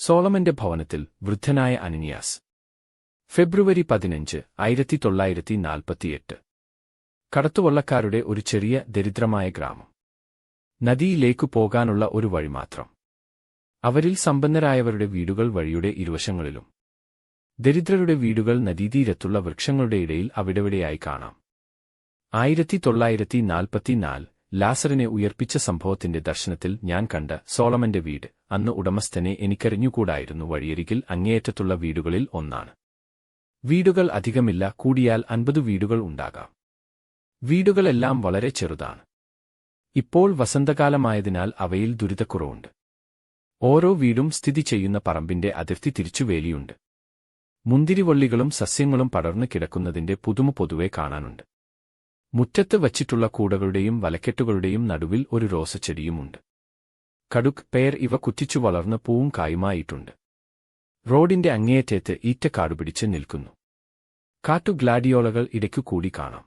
സോളമന്റെ ഭവനത്തിൽ വൃദ്ധനായ അനനിയാസ്. ഫെബ്രുവരി 15, 1948. കടത്തുവള്ളക്കാരുടെ ഒരു ചെറിയ ദരിദ്രമായ ഗ്രാമം. നദിയിലേക്കു പോകാനുള്ള ഒരു വഴി മാത്രം. അവരിൽ സമ്പന്നരായവരുടെ വീടുകൾ വഴിയുടെ ഇരുവശങ്ങളിലും. ദരിദ്രരുടെ വീടുകൾ നദീതീരത്തുള്ള വൃക്ഷങ്ങളുടെ ഇടയിൽ അവിടെവിടെയായി കാണാം. 1944 ലാസറിനെ ഉയർപ്പിച്ച സംഭവത്തിന്റെ ദർശനത്തിൽ ഞാൻ കണ്ട സോളമന്റെ വീട്, അന്ന് ഉടമസ്ഥനെ എനിക്കറിഞ്ഞുകൂടായിരുന്നു. വഴിയരികിൽ അങ്ങേയറ്റത്തുള്ള വീടുകളിൽ ഒന്നാണ്. വീടുകൾ അധികമില്ല, കൂടിയാൽ 50 വീടുകൾ ഉണ്ടാകാം. വീടുകളെല്ലാം വളരെ ചെറുതാണ്. ഇപ്പോൾ വസന്തകാലമായതിനാൽ അവയിൽ ദുരിതക്കുറവുണ്ട്. ഓരോ വീടും സ്ഥിതി ചെയ്യുന്ന പറമ്പിന്റെ അതിർത്തി തിരിച്ചുവേലിയുണ്ട്. മുന്തിരിവള്ളികളും സസ്യങ്ങളും പടർന്നു കിടക്കുന്നതിന്റെ പുതുമ പൊതുവെ കാണാനുണ്ട്. മുറ്റത്ത് വച്ചിട്ടുള്ള കൂടകളുടെയും വലക്കെട്ടുകളുടെയും നടുവിൽ ഒരു റോസച്ചെടിയുമുണ്ട്. കടുക്, പേർ ഇവ കുറ്റിച്ചു വളർന്ന് പൂവും കായുമായിട്ടുണ്ട്. റോഡിന്റെ അങ്ങേയറ്റത്ത് ഈറ്റ കാടുപിടിച്ച് നിൽക്കുന്നു. കാട്ടു ഗ്ലാഡിയോളകൾ ഇടയ്ക്കു കൂടി കാണാം.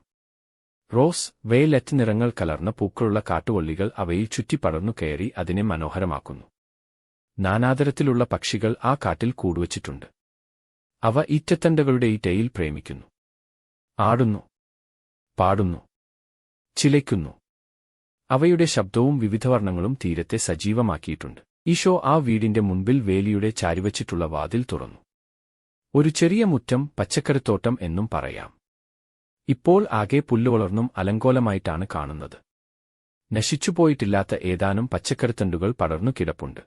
റോസ്, വയലറ്റ് നിറങ്ങൾ കലർന്ന പൂക്കളുള്ള കാട്ടുവള്ളികൾ അവയിൽ ചുറ്റി പടർന്നു കയറി അതിനെ മനോഹരമാക്കുന്നു. നാനാതരത്തിലുള്ള പക്ഷികൾ ആ കാട്ടിൽ കൂടുവച്ചിട്ടുണ്ട്. അവ ഈറ്റത്തണ്ടകളുടെ ഈറ്റയിൽ പ്രേമിക്കുന്നു. ആടുന്നു, പാടുന്നു, ചിലയ്ക്കുന്നു. അവയുടെ ശബ്ദവും വിവിധവർണ്ണങ്ങളും തീരത്തെ സജീവമാക്കിയിട്ടുണ്ട്. ഈശോ ആ വീടിന്റെ മുൻപിൽ വേലിയുടെ ചാരിവച്ചിട്ടുള്ള വാതിൽ തുറന്നു. ഒരു ചെറിയ മുറ്റം, പച്ചക്കറിത്തോട്ടം എന്നും പറയാം. ഇപ്പോൾ ആകെ പുല്ലുവളർന്നും അലങ്കോലമായിട്ടാണ് കാണുന്നത്. നശിച്ചുപോയിട്ടില്ലാത്ത ഏതാനും പച്ചക്കറിത്തണ്ടുകൾ പടർന്നു കിടപ്പുണ്ട്.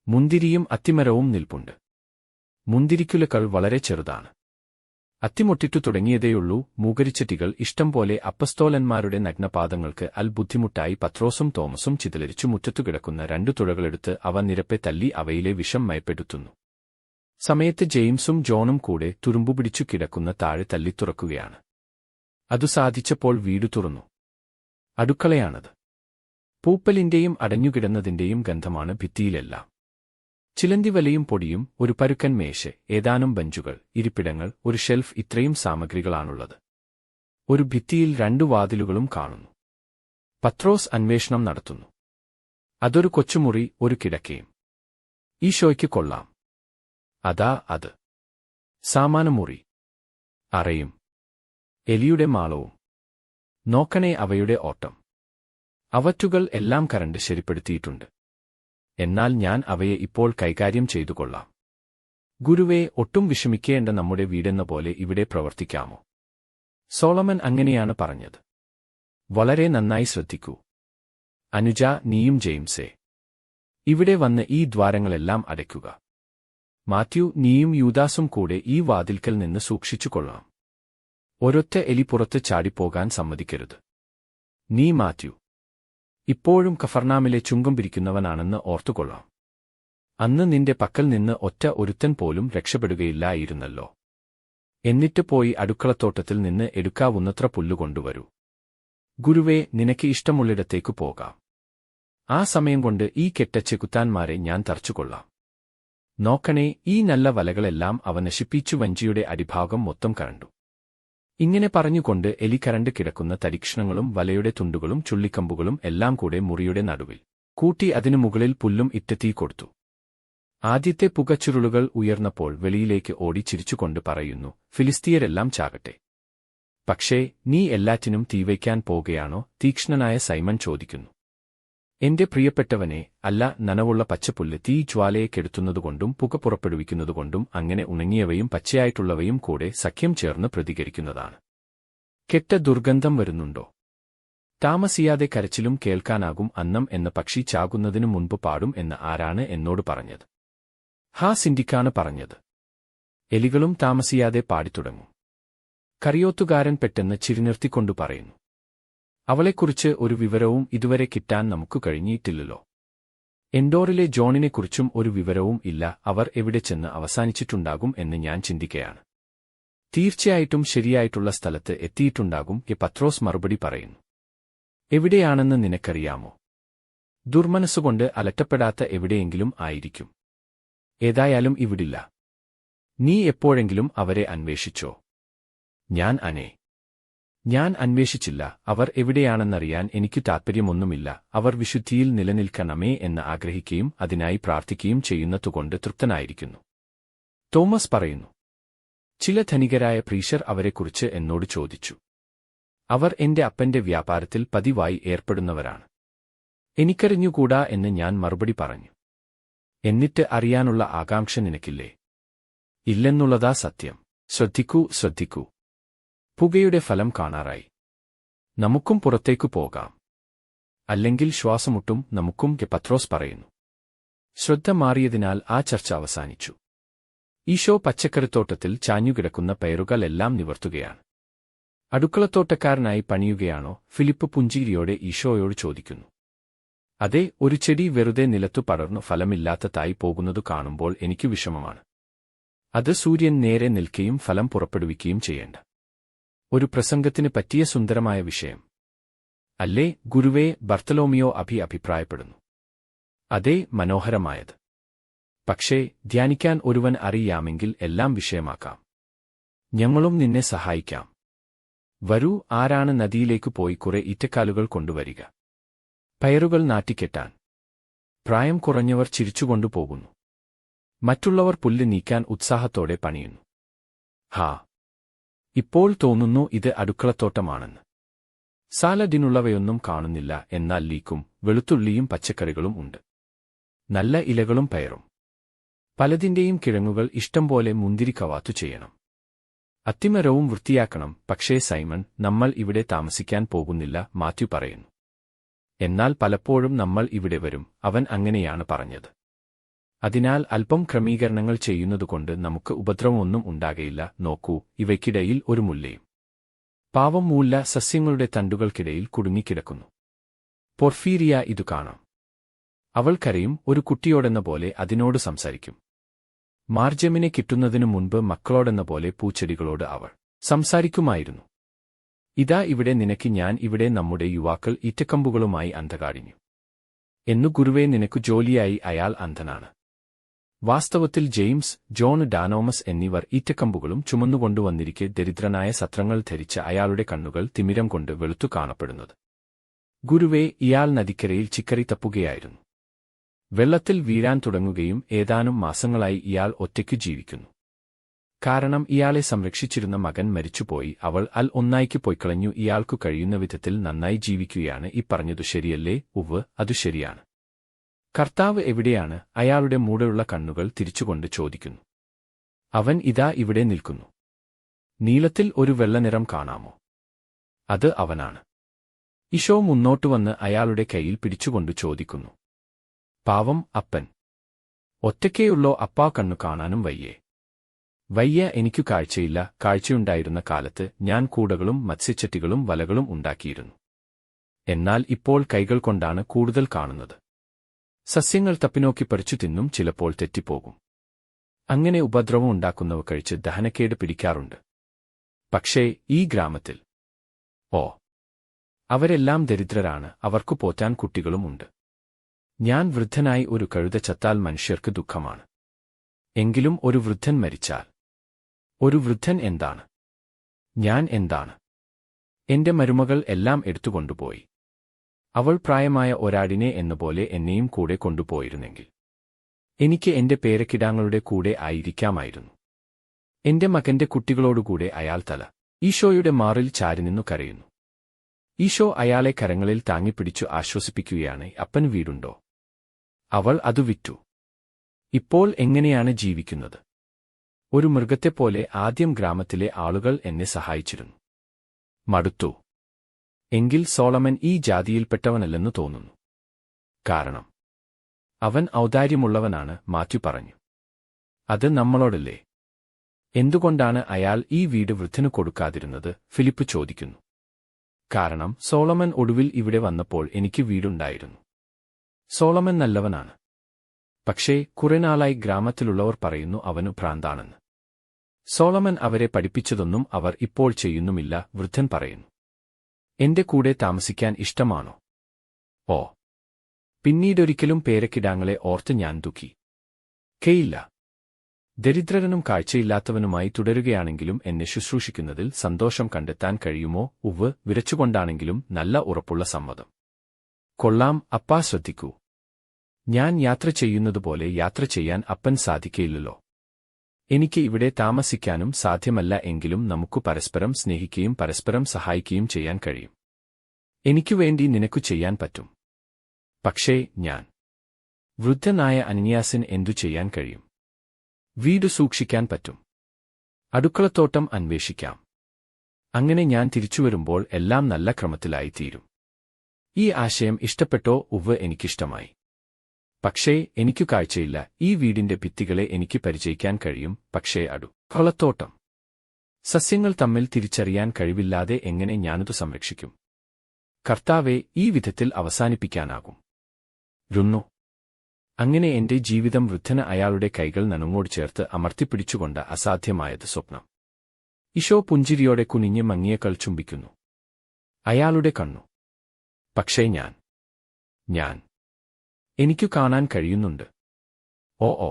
മുന്തിരിയും അത്തിമരവും നിൽപ്പുണ്ട്. മുന്തിരിക്കുലകൾ വളരെ ചെറുതാണ്. അത്തിമൊട്ടിട്ടു തുടങ്ങിയതേയുള്ളൂ. മൂകരിച്ചട്ടികൾ ഇഷ്ടം പോലെ. അപ്പസ്തോലന്മാരുടെ നഗ്നപാദങ്ങൾക്ക് ബുദ്ധിമുട്ടായി പത്രോസും തോമസും ചിതലരിച്ചു മുറ്റത്തു കിടക്കുന്ന 2 തുഴകളെടുത്ത് അവ നിരപ്പെ തല്ലി അവയിലെ വിഷം മയപ്പെടുത്തുന്നു. സമയത്ത് ജെയിംസും ജോണും കൂടെ തുരുമ്പുപിടിച്ചു കിടക്കുന്ന താഴെ തല്ലിത്തുറക്കുകയാണ്. അതു സാധിച്ചപ്പോൾ വീടു തുറന്നു. അടുക്കളയാണത്. പൂപ്പലിന്റെയും അടഞ്ഞുകിടന്നതിന്റെയും ഗന്ധമാണ് ഭിത്തിയിലെല്ലാം. ചിലന്തിവലയും പൊടിയും, ഒരു പരുക്കൻ മേശ, ഏതാനും ബഞ്ചുകൾ, ഇരിപ്പിടങ്ങൾ, ഒരു ഷെൽഫ്, ഇത്രയും സാമഗ്രികളാണുള്ളത്. ഒരു ഭിത്തിയിൽ 2 വാതിലുകളും കാണുന്നു. പത്രോസ് അന്വേഷണം നടത്തുന്നു. അതൊരു കൊച്ചുമുറി, ഒരു കിടക്കയും. ഈശോയ്ക്ക് കൊള്ളാം. അതാ അത്. സാമാനമുറി, അറയും, എലിയുടെ മാളവും. നോക്കണേ അവയുടെ ഓട്ടം. അവറ്റുകൾ എല്ലാം കരണ്ട് ശരിപ്പെടുത്തിയിട്ടുണ്ട്. എന്നാൽ ഞാൻ അവയെ ഇപ്പോൾ കൈകാര്യം ചെയ്തുകൊള്ളാം. ഗുരുവേ, ഒട്ടും വിഷമിക്കേണ്ട, നമ്മുടെ വീടെന്ന പോലെ ഇവിടെ പ്രവർത്തിക്കാമോ? സോളമൻ അങ്ങനെയാണ് പറഞ്ഞത്. വളരെ നന്നായി ശ്രദ്ധിക്കൂ. അനുജ, നീയും ജെയിംസേ, ഇവിടെ വന്ന് ഈ ദ്വാരങ്ങളെല്ലാം അടയ്ക്കുക. മാത്യു, നീയും യൂദാസും കൂടെ ഈ വാതിൽക്കൽ നിന്ന് സൂക്ഷിച്ചുകൊള്ളാം. ഒരൊറ്റ എലി പുറത്ത് ചാടിപ്പോകാൻ സമ്മതിക്കരുത്. നീ മാത്യു, ഇപ്പോഴും കഫർനാമിലെ ചുങ്കം പിരിക്കുന്നവനാണെന്ന് ഓർത്തുകൊള്ളാം. അന്ന് നിന്റെ പക്കൽ നിന്ന് ഒറ്റ ഒരുത്തൻ പോലും രക്ഷപ്പെടുകയില്ലായിരുന്നല്ലോ. എന്നിട്ട് പോയി അടുക്കളത്തോട്ടത്തിൽ നിന്ന് എടുക്കാവുന്നത്ര പുല്ലുകൊണ്ടുവരൂ. ഗുരുവേ, നിനക്ക് ഇഷ്ടമുള്ളിടത്തേക്കു പോകാം. ആ സമയം കൊണ്ട് ഈ കെട്ട ചെകുത്താന്മാരെ ഞാൻ തറച്ചുകൊള്ളാം. നോക്കണേ, ഈ നല്ല വലകളെല്ലാം അവ നശിപ്പിച്ചു വഞ്ചിയുടെ അടിഭാഗം മൊത്തം കരണ്ടു. ഇങ്ങനെ പറഞ്ഞുകൊണ്ട് എലി കരണ്ട് കിടക്കുന്ന തരിക്ഷണങ്ങളും വലയുടെ തുണ്ടുകളും ചുള്ളിക്കമ്പുകളും എല്ലാം കൂടെ മുറിയുടെ നടുവിൽ കൂട്ടി അതിനു മുകളിൽ പുല്ലും ഇട്ട് തീ കൊടുത്തു. ആദ്യത്തെ പുകച്ചുരുളുകൾ ഉയർന്നപ്പോൾ വെളിയിലേക്ക് ഓടി ചിരിച്ചുകൊണ്ട് പറയുന്നു, ഫിലിസ്തീയരെല്ലാം ചാകട്ടെ. പക്ഷേ നീ എല്ലാറ്റിനും തീവയ്ക്കാൻ പോകുകയാണോ? തീക്ഷ്ണനായ സൈമൺ ചോദിക്കുന്നു. എന്റെ പ്രിയപ്പെട്ടവനെ, അല്ല, നനവുള്ള പച്ചപ്പുല്ല് തീ ജ്വാലയെ കെടുത്തുന്നതുകൊണ്ടും പുക പുറപ്പെടുവിക്കുന്നതുകൊണ്ടും അങ്ങനെ ഉണങ്ങിയവയും പച്ചയായിട്ടുള്ളവയും കൂടെ സഖ്യം ചേർന്ന് പ്രതികരിക്കുന്നതാണ്. കെട്ട ദുർഗന്ധം വരുന്നുണ്ടോ? താമസിയാതെ കരച്ചിലും കേൾക്കാനാകും. അന്നം എന്ന പക്ഷി ചാകുന്നതിനു മുൻപ് പാടും എന്ന് ആരാണ് എന്നോട് പറഞ്ഞത്? ഹാ, സിൻഡിക്കാണ് പറഞ്ഞത്. എലികളും താമസിയാതെ പാടിത്തുടങ്ങും. കറിയോത്തുകാരൻ പെട്ടെന്ന് ചിരിനിർത്തിക്കൊണ്ടു പറയുന്നു. അവളെക്കുറിച്ച് ഒരു വിവരവും ഇതുവരെ കിട്ടാൻ നമുക്ക് കഴിഞ്ഞിട്ടില്ലല്ലോ. എൻഡോറിലെ ജോണിനെക്കുറിച്ചും ഒരു വിവരവും ഇല്ല. അവർ എവിടെ ചെന്ന് അവസാനിച്ചിട്ടുണ്ടാകും എന്ന് ഞാൻ ചിന്തിക്കുകയാണ്. തീർച്ചയായിട്ടും ശരിയായിട്ടുള്ള സ്ഥലത്ത് എത്തിയിട്ടുണ്ടാകും. പത്രോസ് മറുപടി പറയുന്നു. എവിടെയാണെന്ന് നിനക്കറിയാമോ? ദുർമനസ്സുകൊണ്ട് അലട്ടപ്പെടാത്ത എവിടെയെങ്കിലും ആയിരിക്കും. ഏതായാലും ഇവിടില്ല. നീ എപ്പോഴെങ്കിലും അവരെ അന്വേഷിച്ചോ? ഞാൻ അനേ. ഞാൻ അന്വേഷിച്ചില്ല. അവർ എവിടെയാണെന്നറിയാൻ എനിക്കു താൽപ്പര്യമൊന്നുമില്ല. അവർ വിശുദ്ധിയിൽ നിലനിൽക്കണമേ എന്ന് ആഗ്രഹിക്കുകയും അതിനായി പ്രാർത്ഥിക്കുകയും ചെയ്യുന്നതുകൊണ്ട് തൃപ്തനായിരിക്കുന്നു. തോമസ് പറയുന്നു. ചില ധനികരായ പ്രീശർ അവരെക്കുറിച്ച് എന്നോട് ചോദിച്ചു. അവർ എന്റെ അപ്പന്റെ വ്യാപാരത്തിൽ പതിവായി ഏർപ്പെടുന്നവരാണ്. എനിക്കറിഞ്ഞുകൂടാ എന്ന് ഞാൻ മറുപടി പറഞ്ഞു. എന്നിട്ട് അറിയാനുള്ള ആകാംക്ഷ നിനക്കില്ലേ? ഇല്ലെന്നുള്ളതാ സത്യം. ശ്രദ്ധിക്കൂ. പുകയുടെ ഫലം കാണാറായി. നമുക്കും പുറത്തേക്കു പോകാം. അല്ലെങ്കിൽ ശ്വാസമുട്ടും നമുക്കും പത്രോസ് പറയുന്നു. ശ്രദ്ധ മാറിയതിനാൽ ആ ചർച്ച അവസാനിച്ചു. ഈശോ പച്ചക്കറിത്തോട്ടത്തിൽ ചാഞ്ഞുകിടക്കുന്ന പയറുകളെല്ലാം നിവർത്തുകയാണ്. അടുക്കളത്തോട്ടക്കാരനായി പണിയുകയാണോ? ഫിലിപ്പ് പുഞ്ചിരിയോടെ ഈശോയോട് ചോദിക്കുന്നു. അതെ, ഒരു ചെടി വെറുതെ നിലത്തു പടർന്നു ഫലമില്ലാത്തതായി പോകുന്നതു കാണുമ്പോൾ എനിക്കു വിഷമമാണ്. അത് സൂര്യൻ നേരെ നിൽക്കുകയും ഫലം പുറപ്പെടുവിക്കുകയും ചെയ്യേണ്ട ഒരു പ്രസംഗത്തിന് പറ്റിയ സുന്ദരമായ വിഷയം അല്ലേ ഗുരുവേ? ബർത്തലോമിയോ അഭിപ്രായപ്പെടുന്നു. അതേ, മനോഹരമായത്. പക്ഷേ ധ്യാനിക്കാൻ ഒരുവൻ അറിയാമെങ്കിൽ എല്ലാം വിഷയമാക്കാം. ഞങ്ങളും നിന്നെ സഹായിക്കാം. വരൂ, ആരാണ് നദിയിലേക്കു പോയി കുറെ ഈറ്റക്കാലുകൾ കൊണ്ടുവരിക? പയറുകൾ നാട്ടിക്കെട്ടാൻ. പ്രായം കുറഞ്ഞവർ ചിരിച്ചുകൊണ്ടുപോകുന്നു. മറ്റുള്ളവർ പുല്ല് നീക്കാൻ ഉത്സാഹത്തോടെ പണിയുന്നു. ഹാ, ഇപ്പോൾ തോന്നുന്നു ഇത് അടുക്കളത്തോട്ടമാണെന്ന്. സാലഡിനുള്ളവയൊന്നും കാണുന്നില്ല, എന്നാൽ ലീക്കും വെളുത്തുള്ളിയും പച്ചക്കറികളും ഉണ്ട്. നല്ല ഇലകളും പയറും. പലതിന്റെയും കിഴങ്ങുകൾ ഇഷ്ടംപോലെ മുന്തിരിക്കവാത്തു ചെയ്യണം. അത്തിമരവും വൃത്തിയാക്കണം. പക്ഷേ സൈമൺ, നമ്മൾ ഇവിടെ താമസിക്കാൻ പോകുന്നില്ല, മാത്യു പറയുന്നു. എന്നാൽ പലപ്പോഴും നമ്മൾ ഇവിടെ വരും. അവൻ അങ്ങനെയാണ് പറഞ്ഞത്. അതിനാൽ അല്പം ക്രമീകരണങ്ങൾ ചെയ്യുന്നതുകൊണ്ട് നമുക്ക് ഉപദ്രവമൊന്നും ഉണ്ടാകയില്ല. നോക്കൂ, ഇവയ്ക്കിടയിൽ ഒരു മുല്ലയും. പാവം മൂല്ല സസ്യങ്ങളുടെ തണ്ടുകൾക്കിടയിൽ കുടുങ്ങിക്കിടക്കുന്നു. പോർഫീരിയ ഇതു കാണാം. അവൾ കരയും, ഒരു കുട്ടിയോടെന്ന പോലെ അതിനോട് സംസാരിക്കും. മാർജമിനെ കിട്ടുന്നതിനു മുൻപ് മക്കളോടെന്ന പോലെ പൂച്ചെടികളോട് അവൾ സംസാരിക്കുമായിരുന്നു. ഇതാ ഇവിടെ നിനക്ക് ഞാൻ ഇവിടെ നമ്മുടെ യുവാക്കൾ ഈറ്റക്കമ്പുകളുമായി അന്ധകാടിഞ്ഞു. എന്നു ഗുരുവേ, നിനക്കു ജോലിയായി അയാൾ അന്ധനാണ്. വാസ്തവത്തിൽ ജെയിംസ്, ജോൺ ഡാനോമസ് എന്നിവർ ഈറ്റക്കമ്പുകളും ചുമന്നുകൊണ്ടുവന്നിരിക്കെ ദരിദ്രനായ സത്രങ്ങൾ ധരിച്ച അയാളുടെ കണ്ണുകൾ തിമിരം കൊണ്ട് വെളുത്തു കാണപ്പെടുന്നത്. ഗുരുവേ, ഇയാൾ നദിക്കരയിൽ ചിക്കറി തപ്പുകയായിരുന്നു. വെള്ളത്തിൽ വീഴാൻ തുടങ്ങുകയും ഏതാനും മാസങ്ങളായി ഇയാൾ ഒറ്റയ്ക്കു ജീവിക്കുന്നു. കാരണം ഇയാളെ സംരക്ഷിച്ചിരുന്ന മകൻ മരിച്ചുപോയി. അവൾ ഒന്നായിക്ക് പൊയ്ക്കളഞ്ഞു. ഇയാൾക്കു കഴിയുന്ന വിധത്തിൽ നന്നായി ജീവിക്കുകയാണ്. ഈ പറഞ്ഞതു ശരിയല്ലേ? ഉവ്വ്, അതു ശരിയാണ്. കർത്താവ് എവിടെയാണ്? അയാളുടെ മൂടെയുള്ള കണ്ണുകൾ തിരിച്ചുകൊണ്ട് ചോദിക്കുന്നു. അവൻ ഇതാ ഇവിടെ നിൽക്കുന്നു. നീളത്തിൽ ഒരു വെള്ളനിറം കാണാമോ? അത് അവനാണ്. ഈശോ മുന്നോട്ടുവന്ന് അയാളുടെ കൈയിൽ പിടിച്ചുകൊണ്ടു ചോദിക്കുന്നു. പാവം അപ്പൻ, ഒറ്റയ്ക്കേയുള്ളോ അപ്പാ? കണ്ണു കാണാനും വയ്യേ? വയ്യ, എനിക്കു കാഴ്ചയില്ല. കാഴ്ചയുണ്ടായിരുന്ന കാലത്ത് ഞാൻ കൂടകളും മത്സ്യച്ചട്ടികളും വലകളും ഉണ്ടാക്കിയിരുന്നു. എന്നാൽ ഇപ്പോൾ കൈകൾ കൊണ്ടാണ് കൂടുതൽ കാണുന്നത്. സസ്യങ്ങൾ തപ്പിനോക്കി പറിച്ചു തിന്നും, ചിലപ്പോൾ തെറ്റിപ്പോകും. അങ്ങനെ ഉപദ്രവം ഉണ്ടാക്കുന്നവ കഴിച്ച് ദഹനക്കേട് പിടിക്കാറുണ്ട്. പക്ഷേ ഈ ഗ്രാമത്തിൽ അവരെല്ലാം ദരിദ്രരാണ്. അവർക്കു പോറ്റാൻ കുട്ടികളുമുണ്ട്. ഞാൻ വൃദ്ധനായി ഒരു കഴുത ചത്താൽ മനുഷ്യർക്ക് ദുഃഖമാണ്. എങ്കിലും ഒരു വൃദ്ധൻ മരിച്ചാൽ, ഒരു വൃദ്ധൻ എന്താണ്? ഞാൻ എന്താണ്? എന്റെ മരുമകൾ എല്ലാം എടുത്തുകൊണ്ടുപോയി. അവൾ പ്രായമായ ഒരാടിനെ എന്നപോലെ എന്നെയും കൂടെ കൊണ്ടുപോയിരുന്നെങ്കിൽ എനിക്ക് എന്റെ പേരക്കിടാങ്ങളുടെ കൂടെ ആയിരിക്കാമായിരുന്നു. എന്റെ മകന്റെ കുട്ടികളോടുകൂടെ അയാൾ തല ഈശോയുടെ മാറിൽ ചാരിനിന്നു കരയുന്നു. ഈശോ അയാളെ കരങ്ങളിൽ താങ്ങിപ്പിടിച്ചു ആശ്വസിപ്പിക്കുകയാണ്. അപ്പന് വീടുണ്ടോ? അവൾ അതു വിറ്റു. ഇപ്പോൾ എങ്ങനെയാണ് ജീവിക്കുന്നത്? ഒരു മൃഗത്തെപ്പോലെ. ആദ്യം ഗ്രാമത്തിലെ ആളുകൾ എന്നെ സഹായിച്ചിരുന്നു. മടുത്തു. എങ്കിൽ സോളമൻ ഈ ജാതിയിൽപ്പെട്ടവനല്ലെന്നു തോന്നുന്നു. കാരണം അവൻ ഔദാര്യമുള്ളവനാണ്, മാത്യു പറഞ്ഞു. അത് നമ്മളോടല്ലേ? എന്തുകൊണ്ടാണ് അയാൾ ഈ വീട് വൃദ്ധനു കൊടുക്കാതിരുന്നത്? ഫിലിപ്പ് ചോദിക്കുന്നു. കാരണം സോളമൻ ഒടുവിൽ ഇവിടെ വന്നപ്പോൾ എനിക്ക് വീടുണ്ടായിരുന്നു. സോളമൻ നല്ലവനാണ്. പക്ഷേ കുറെനാളായി ഗ്രാമത്തിലുള്ളവർ പറയുന്നു അവനു ഭ്രാന്താണെന്ന്. സോളമൻ അവരെ പഠിപ്പിച്ചതൊന്നും അവർ ഇപ്പോൾ ചെയ്യുന്നുമില്ല. വൃദ്ധൻ പറയുന്നു. എന്റെ കൂടെ താമസിക്കാൻ ഇഷ്ടമാണോ? പിന്നീടൊരിക്കലും പേരക്കിടാങ്ങളെ ഓർത്ത് ഞാൻ ദുഃഖിക്കയില്ല. ദരിദ്രനും കാഴ്ചയില്ലാത്തവനുമായി തുടരുകയാണെങ്കിലും എന്നെ ശുശ്രൂഷിക്കുന്നതിൽ സന്തോഷം കണ്ടെത്താൻ കഴിയുമോ? ഉവ്വ്, വിരച്ചുകൊണ്ടാണെങ്കിലും നല്ല ഉറപ്പുള്ള സമ്മതം. കൊള്ളാം അപ്പാ, ശ്രദ്ധിക്കൂ. ഞാൻ യാത്ര ചെയ്യുന്നതുപോലെ യാത്ര ചെയ്യാൻ അപ്പൻ സാധിക്കയില്ലല്ലോ. എനിക്ക് ഇവിടെ താമസിക്കാനും സാധ്യമല്ല, എങ്കിലും നമുക്ക് പരസ്പരം സ്നേഹിക്കുകയും പരസ്പരം സഹായിക്കുകയും ചെയ്യാൻ കഴിയും. എനിക്കുവേണ്ടി നിനക്കു ചെയ്യാൻ പറ്റും. പക്ഷേ ഞാൻ വൃദ്ധനായ അനന്യാസിന് എന്തു ചെയ്യാൻ കഴിയും? വീട് സൂക്ഷിക്കാൻ പറ്റും. അടുക്കളത്തോട്ടം അന്വേഷിക്കാം. അങ്ങനെ ഞാൻ തിരിച്ചുവരുമ്പോൾ എല്ലാം നല്ല ക്രമത്തിലായിത്തീരും. ഈ ആശയം ഇഷ്ടപ്പെട്ടോ? ഉവ്വ്, എനിക്കിഷ്ടമായി. പക്ഷേ എനിക്കു കാഴ്ചയില്ല. ഈ വീടിന്റെ ഭിത്തികളെ എനിക്ക് പരിചയിക്കാൻ കഴിയും, പക്ഷേ അടുക്കളത്തോട്ടം, സസ്യങ്ങൾ തമ്മിൽ തിരിച്ചറിയാൻ കഴിവില്ലാതെ എങ്ങനെ ഞാനതു സംരക്ഷിക്കും? കർത്താവേ, ഈ വിധത്തിൽ അവസാനിപ്പിക്കാനാകും രുന്നു. അങ്ങനെ എന്റെ ജീവിതം വൃദ്ധന് അയാളുടെ കൈകൾ നനുങ്ങോട് ചേർത്ത് അമർത്തിപ്പിടിച്ചുകൊണ്ട് അസാധ്യമായത് സ്വപ്നം. ഈശോ പുഞ്ചിരിയോടെ കുനിഞ്ഞ് മങ്ങിയ കൾ ചുംബിക്കുന്നു. അയാളുടെ കണ്ണു. പക്ഷേ ഞാൻ എനിക്കു കാണാൻ കഴിയുന്നുണ്ട്. ഓ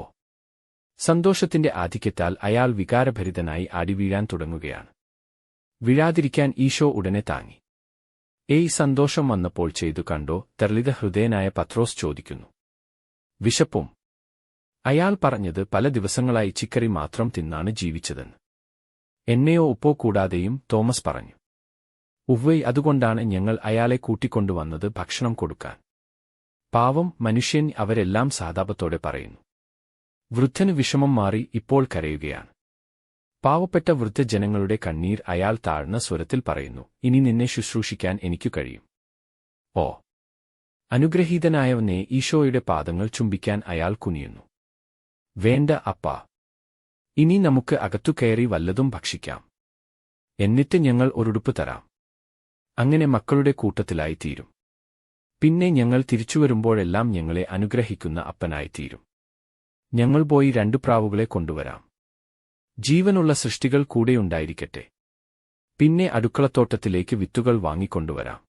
സന്തോഷത്തിന്റെ ആധിക്യത്താൽ അയാൾ വികാരഭരിതനായി ആടിവീഴാൻ തുടങ്ങുകയാണ്. വീഴാതിരിക്കാൻ ഈശോ ഉടനെ താങ്ങി. ഏയ്, സന്തോഷം വന്നപ്പോൾ ചെയ്തു കണ്ടോ? തർളിത ഹൃദയനായ പത്രോസ് ചോദിക്കുന്നു. വിശപ്പും? അയാൾ പറഞ്ഞത് പല ദിവസങ്ങളായി ചിക്കറി മാത്രം തിന്നാണ് ജീവിച്ചതെന്ന്. എണ്ണയോ ഉപ്പോ കൂടാതെയും, തോമസ് പറഞ്ഞു. ഉവ്വൈ, അതുകൊണ്ടാണ് ഞങ്ങൾ അയാളെ കൂട്ടിക്കൊണ്ടുവന്നത്, ഭക്ഷണം കൊടുക്കാൻ. പാവം മനുഷ്യൻ, അവരെല്ലാം സാതാപത്തോടെ പറയുന്നു. വൃദ്ധന് വിഷമം മാറി, ഇപ്പോൾ കരയുകയാണ്. പാവപ്പെട്ട വൃദ്ധജനങ്ങളുടെ കണ്ണീർ അയാൾ താഴ്ന്ന സ്വരത്തിൽ പറയുന്നു. ഇനി നിന്നെ ശുശ്രൂഷിക്കാൻ എനിക്കു കഴിയും. ഓ അനുഗ്രഹീതനായവനെ, ഈശോയുടെ പാദങ്ങൾ ചുംബിക്കാൻ അയാൾ കുനിയുന്നു. വേണ്ട അപ്പാ, ഇനി നമുക്ക് അകത്തു കയറി വല്ലതും ഭക്ഷിക്കാം. എന്നിട്ട് ഞങ്ങൾ ഒരുടുപ്പ് തരാം. അങ്ങനെ മക്കളുടെ കൂട്ടത്തിലായിത്തീരും. പിന്നെ ഞങ്ങൾ തിരിച്ചുവരുമ്പോഴെല്ലാം ഞങ്ങളെ അനുഗ്രഹിക്കുന്ന അപ്പനായിത്തീരും. ഞങ്ങൾ പോയി 2 പ്രാവുകളെ കൊണ്ടുവരാം. ജീവനുള്ള സൃഷ്ടികൾ കൂടെയുണ്ടായിരിക്കട്ടെ. പിന്നെ അടുക്കളത്തോട്ടത്തിലേക്ക് വിത്തുകൾ വാങ്ങിക്കൊണ്ടുവരാം.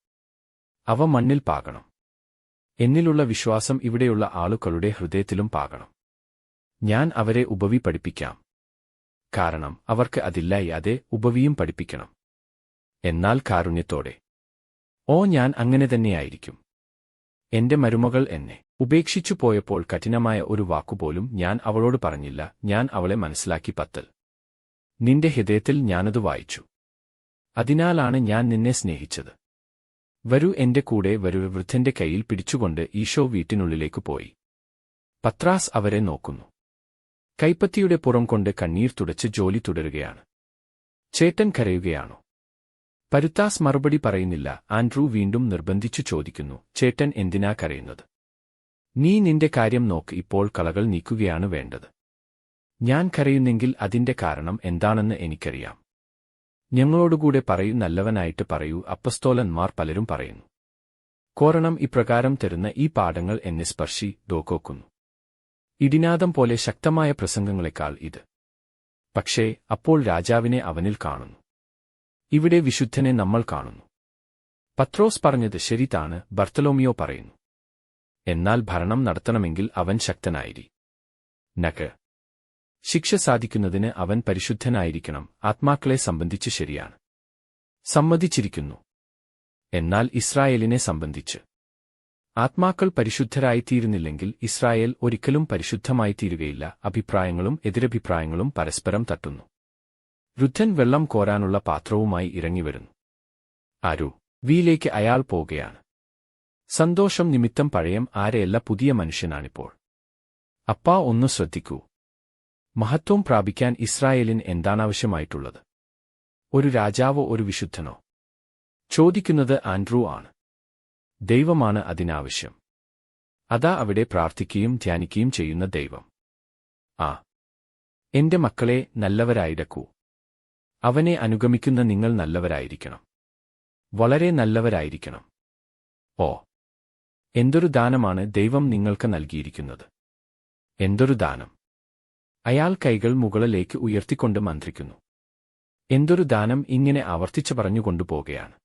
അവ മണ്ണിൽ പാകണം. എന്നിലുള്ള വിശ്വാസം ഇവിടെയുള്ള ആളുകളുടെ ഹൃദയത്തിലും പാകണം. ഞാൻ അവരെ ഉപവി പഠിപ്പിക്കാം. കാരണം അവർക്ക് അതില്ലാതെ ഉപവിയും പഠിപ്പിക്കണം. എന്നാൽ കാരുണ്യത്തോടെ. ഓ, ഞാൻ അങ്ങനെ തന്നെയായിരിക്കും. എന്റെ മരുമകൾ എന്നെ ഉപേക്ഷിച്ചു പോയപ്പോൾ കഠിനമായ ഒരു വാക്കുപോലും ഞാൻ അവളോട് പറഞ്ഞില്ല. ഞാൻ അവളെ മനസ്സിലാക്കി. 10 നിന്റെ ഹൃദയത്തിൽ ഞാനത് വായിച്ചു. അതിനാലാണ് ഞാൻ നിന്നെ സ്നേഹിച്ചത്. വരൂ, എന്റെ കൂടെ വരൂ. വൃദ്ധന്റെ കൈയിൽ പിടിച്ചുകൊണ്ട് ഈശോ വീട്ടിനുള്ളിലേക്ക് പോയി. പത്രാസ് അവരെ നോക്കുന്നു. കൈപ്പത്തിയുടെ പുറം കൊണ്ട് കണ്ണീർ തുടച്ച് ജോലി തുടരുകയാണ്. ചേട്ടൻ കരയുകയാണോ? പരുത്താസ് മറുപടി പറയുന്നില്ല. ആൻഡ്രൂ വീണ്ടും നിർബന്ധിച്ചു ചോദിക്കുന്നു. ചേട്ടൻ എന്തിനാ കരയുന്നത്? നീ നിന്റെ കാര്യം നോക്ക്. ഇപ്പോൾ കളകൾ നീക്കുകയാണ് വേണ്ടത്. ഞാൻ കരയുന്നെങ്കിൽ അതിന്റെ കാരണം എന്താണെന്ന് എനിക്കറിയാം. ഞങ്ങളോടുകൂടെ പറയൂ, നല്ലവനായിട്ട് പറയൂ. അപ്പസ്തോലന്മാർ പലരും പറയുന്നു. കോരണം ഇപ്രകാരം തരുന്ന ഈ പാഠങ്ങൾ എന്നെ ഡോക്കോക്കുന്നു. ഇടിനാദം പോലെ ശക്തമായ പ്രസംഗങ്ങളെക്കാൾ ഇത്. പക്ഷേ അപ്പോൾ രാജാവിനെ അവനിൽ കാണുന്നു. ഇവിടെ വിശുദ്ധനെ നമ്മൾ കാണുന്നു. പത്രോസ് പറഞ്ഞത് ശരിതാണ്, ബർത്തലോമിയോ പറയുന്നു. എന്നാൽ ഭരണം നടത്തണമെങ്കിൽ അവൻ ശക്തനായിരിക്കണം. ശിക്ഷ സാധിക്കുന്നതിന് അവൻ പരിശുദ്ധനായിരിക്കണം. ആത്മാക്കളെ സംബന്ധിച്ച് ശരിയാണ്, സമ്മതിച്ചിരിക്കുന്നു. എന്നാൽ ഇസ്രായേലിനെ സംബന്ധിച്ച് ആത്മാക്കൾ പരിശുദ്ധരായിത്തീരുന്നില്ലെങ്കിൽ ഇസ്രായേൽ ഒരിക്കലും പരിശുദ്ധമായിത്തീരുകയില്ല. അഭിപ്രായങ്ങളും എതിരഭിപ്രായങ്ങളും പരസ്പരം തട്ടുന്നു. വൃദ്ധൻ വെള്ളം കോരാനുള്ള പാത്രവുമായി ഇറങ്ങിവരുന്നു. വീലേക്ക് അയാൾ പോകുകയാണ്. സന്തോഷം നിമിത്തം പഴയം ആരെയല്ല, പുതിയ മനുഷ്യനാണിപ്പോൾ. അപ്പാ, ഒന്ന് ശ്രദ്ധിക്കൂ. മഹത്വം പ്രാപിക്കാൻ ഇസ്രായേലിന് എന്താണാവശ്യമായിട്ടുള്ളത്? ഒരു രാജാവോ ഒരു വിശുദ്ധനോ? ചോദിക്കുന്നത് ആൻഡ്രൂ ആണ്. ദൈവമാണ് അതിനാവശ്യം. അതാ അവിടെ പ്രാർത്ഥിക്കുകയും ധ്യാനിക്കുകയും ചെയ്യുന്ന ദൈവം. എന്റെ മക്കളെ, നല്ലവരായിടക്കൂ. അവനെ അനുഗമിക്കുന്ന നിങ്ങൾ നല്ലവരായിരിക്കണം. വളരെ നല്ലവരായിരിക്കണം. എന്തൊരു ദാനമാണ് ദൈവം നിങ്ങൾക്ക് നൽകിയിരിക്കുന്നത്! എന്തൊരു ദാനം! അയാൾ കൈകൾ മുകളിലേക്ക് ഉയർത്തിക്കൊണ്ട് മന്ത്രിക്കുന്നു. എന്തൊരു ദാനം! ഇങ്ങനെ ആവർത്തിച്ചു പറഞ്ഞുകൊണ്ടുപോകുകയാണ്.